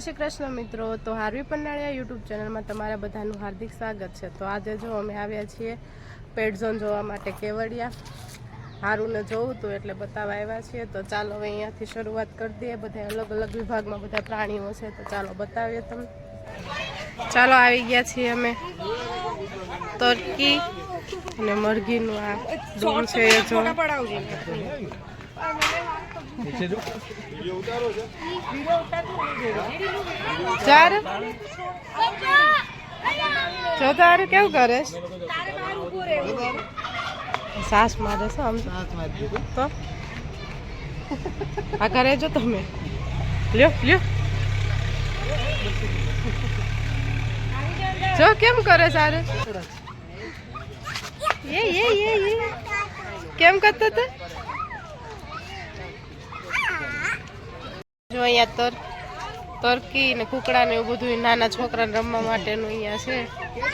શ્રી કૃષ્ણ મિત્રો। તો Harvey પન્નાળિયા YouTube ચેનલમાં તમારા બધાનું હાર્દિક સ્વાગત છે। તો આજે જો અમે આવ્યા છીએ પેટ ઝોન જોવા માટે કેવડિયા। હારુને જોવું હતું એટલે બતાવવા આવ્યા છીએ। તો ચાલો હવે અહીંયાથી શરૂઆત કરી દઈએ। બધા અલગ અલગ વિભાગમાં બધા પ્રાણીઓ છે, તો ચાલો બતાવીએ તમને। ચાલો આવી ગયા છીએ અમે તરકી અને મરઘીનું આ ડોમ છે એ જો ચાર જો તારે કેવું કરે સાસ મારે છે આમ તો આ કરે જો તમે લ્યો લ્યો જો કેમ કરે સારે એ કેમ કરતો હતો જો અહીંયા તરકી ને કુકડા ને એવું બધું નાના છોકરાને રમવા માટેનું અહીંયા છે।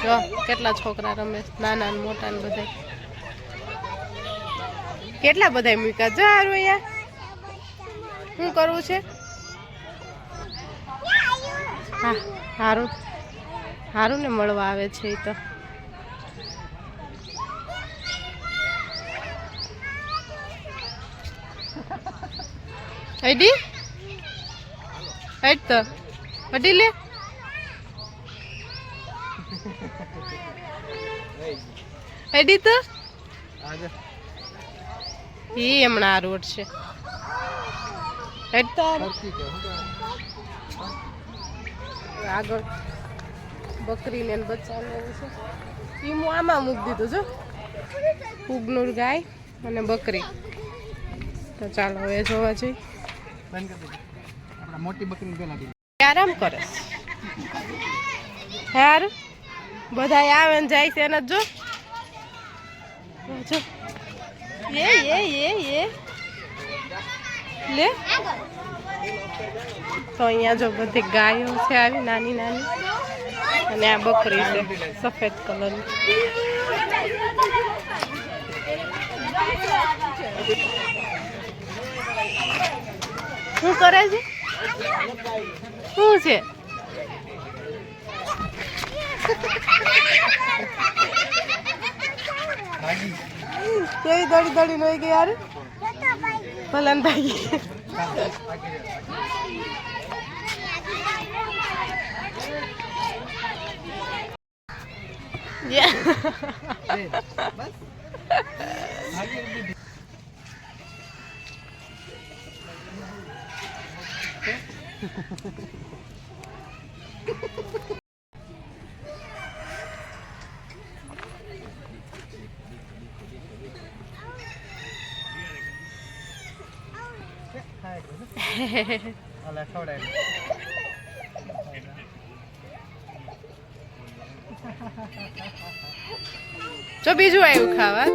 જો કેટલા છોકરા રમે નાના ને મોટા ને બધા કેટલા બધા મૂક્યા। જો હારું અહીંયા શું કરવું છે? હા હારું હારું ને મળવા આવે છે એ તો આઈડી આઈડ તો અડી લે આઈડી તો એ હમણાં આ રોડ છે આઈડ તો આગળ બકરીને બચ્ચાને એવું છે એ હું આમાં મૂકી દીધું જો ઉગનુર ગાય અને બકરી। તો ચાલો હવે જોવા જઈએ। મોટી બકરી પેલા આરામ કરે યાર બધા આવે ને જાય છે એને જો જો એ લે તો અહીંયા જો બધી ગાયો છે આવી નાની નાની અને આ બકરી છે સફેદ કલરની। શું કરે છે? શું છે? કેવી દડી દડી નઈ ગઈ યાર ભલન ભાઈ જો બીજું આવ્યું ખાવા।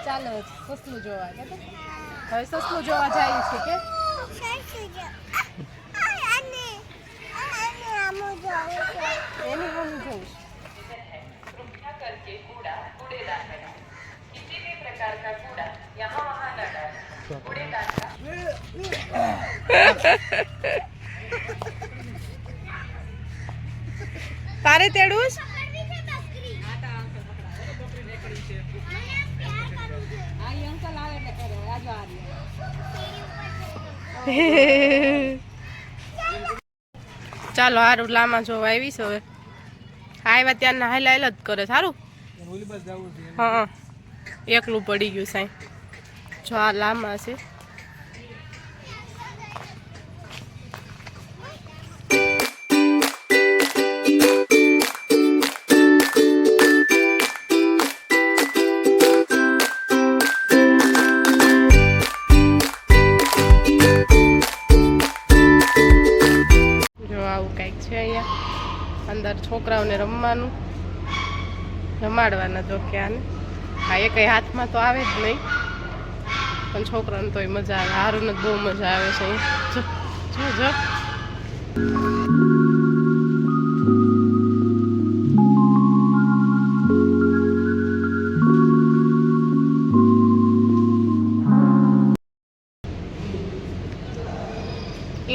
ચાલો સસલું જોવા હવે સસલું જોવા જાય છે કે એની હું જોઉં करके कूड़ा कूड़ेदान में डालें। किसी भी प्रकार का कूड़ा यहाँ वहाँ न डालें। कूड़ेदान का तारे तेड़ूस ચાલો હારું લામાં જોવા આવીશ હવે આવ્યા ત્યાં હાઈલ હાઈલ જ કરે સારું હા એકલું પડી ગયું સાંઈ જો આ લાંબા છે। જો આવું કંઈક છે અહીંયા અંદર છોકરાઓને રમવાનું રમાડવાના જો કે આને આ એ કઈ હાથમાં તો આવે જ નહીં પણ છોકરાને તોય મજા આવે। હારુને બહુ મજા આવે છે। જો જો જો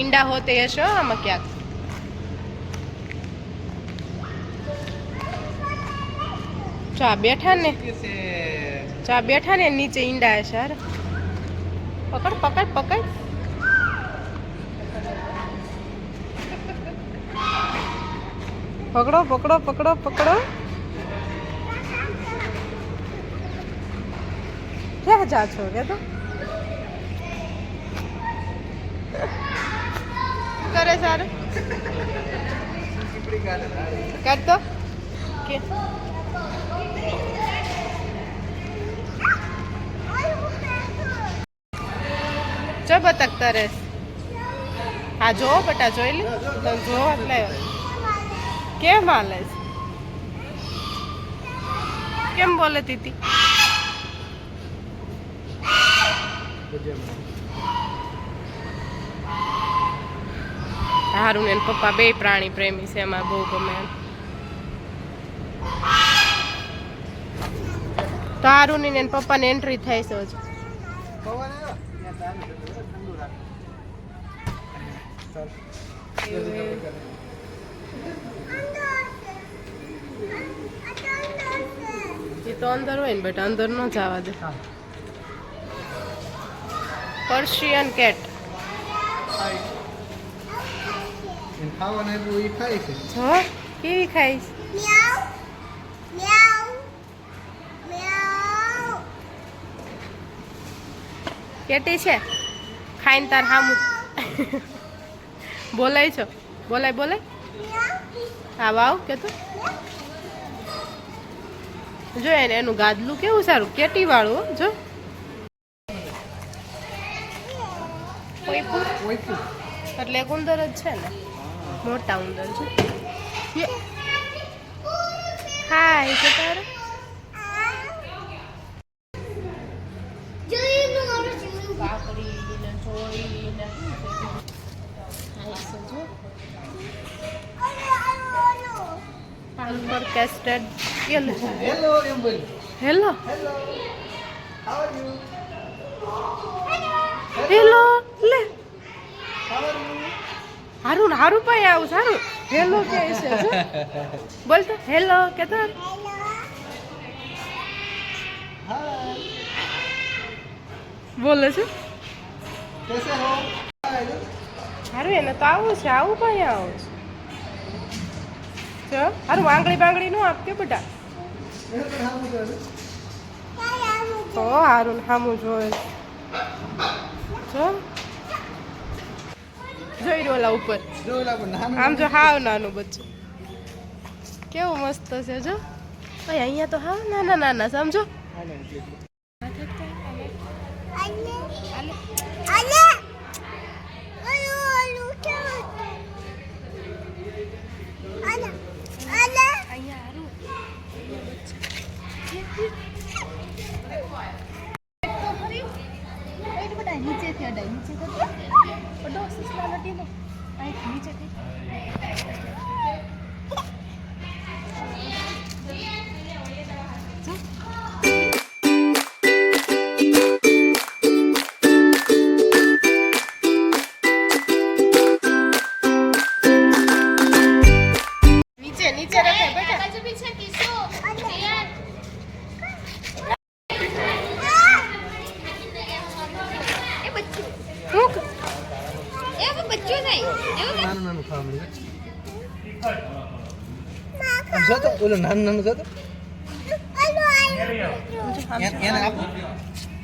ઈંડા હોતે હશે આમાં ક્યાંક. ચા બેઠા ને નીચે ઈંડા હશે. અરે પકડ પકડ પકડ. પકડો પકડો પકડો પકડો. ક્યાં જા છો કે તો કરે સારું કરતો કે જો બતક તરે. હા જો બેટા જોઈ લે તો જો એટલે કેમ હાલે કેમ બોલે તીતી. હારું ને પપ્પા બે પ્રાણી પ્રેમી છે એમાં બહુ ગમે. તો હારું ને પપ્પાને એન્ટ્રી થાય છે હજુ. એ તો અંદર હોય ને બેટા અંદર ન જવા દે. Persian cat. કેવી ખાઈશ? કેટી છે ખાઈને તાર હામું બોલાય છો. બોલાય બોલાય. હા વાવ કે તો જો એને એનું ગાદલું કેવું સારું કેટી વાળું. જો એટલે એક ઉંદર જ છે ને મોટા ઉંદર છે. હાય કે તારે પર કેસ્ટેડ. હેલો હેલો હેલો લે હારું હારું પાઈ આવું સારું. હેલો કે છે બોલ તો હેલો કે તો બોલે છે હારું. એને તો આવું છે આવું પાઈ આવું છે. હારું આંગળી બાંગળી નું આપકે બેટા તો હારું હામું જોઈ જો જોઈ રોલા ઉપર આમ જો હાવ નાનું બચ્ચું કેવું મસ્ત છે. જો અહીંયા તો હાવ નાના નાના સમજો. નીચેથી અડાય નીચે નીચે રખે બેટા.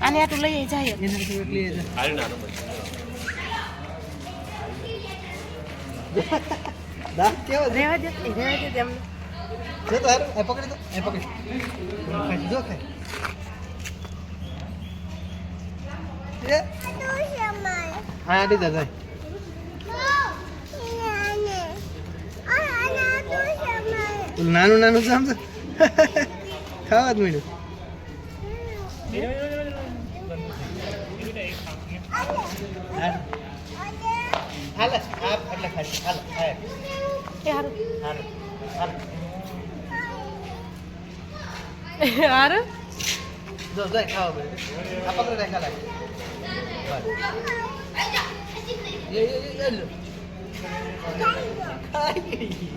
આને આટલું લઈ જાય રેવા દે એમને. નાનું નાનું છે આમ તો ખાવા જ મળ્યું. હાલે આપ એટલે ખાઈ હાલે ખાય એ હારું હાલે હાલે હારું જો જાય ખાવા મળે આ પકડે રાખા લાગે એ લો. ખાઈ ગઈ.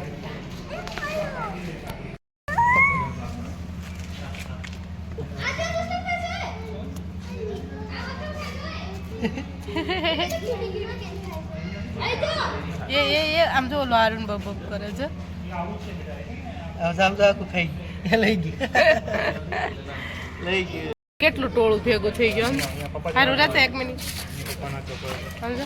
એ આમ જો ઓલો હારું બબ કરે છે આ સામ તો આખું ખાઈ ગઈ. લઈ ગઈ. લઈ ગઈ. કેટલું ટોળું ભેગું થઈ ગયું હારું રહેશે 1 મિનિટ સમજો